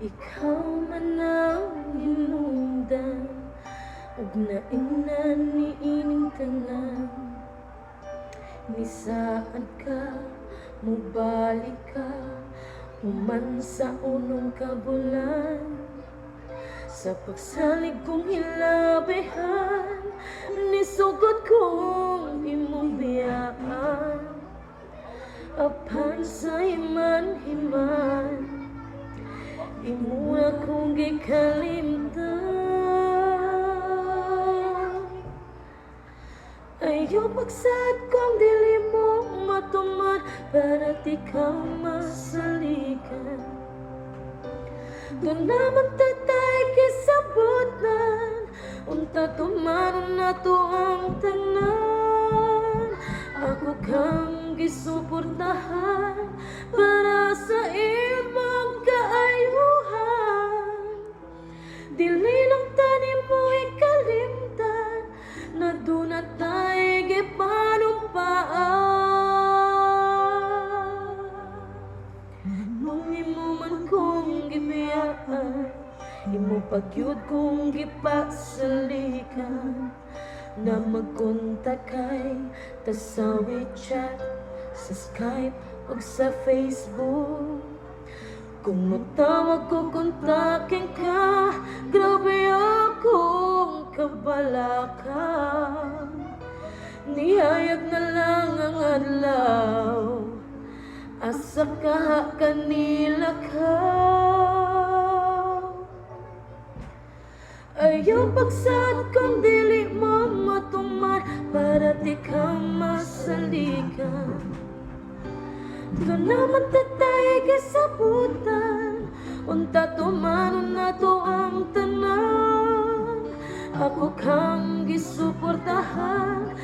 Ikaw man ang hinungdan ug naingnan niining tanan. Ni saan ka mubalik ka human sa unong kabulan. Sa pagsalig kong hilabihan nisugod kong imong biyaan. Apan sa himan-himan imo akong gikalimtan. Ayaw magsad kung dili mo matuman para di ka masalikan. Doon naman tatay kisabutan unta tumanon na to ang tanan. Ako kang gisuportahan para sa imong kaayuhan. Dili lang tanim mo ikalimtan na doon na tayo gipanumpaan. Nung imo man kong gibiyaan, imo pagyud kong gipasalikan. Na magkontak kay ta sa WeChat, sa Skype o sa Facebook. Kung matawag ko kontakin ka, grabe akong kabalaka. Nihayag na lang ang adlaw, asa ka kanila ka. Ayaw pagsad kung dili mo matuman para di ka masalikan. Doon naman tatay kasabutan unta tumanon na to ang tanan. Ako kang gisuportahan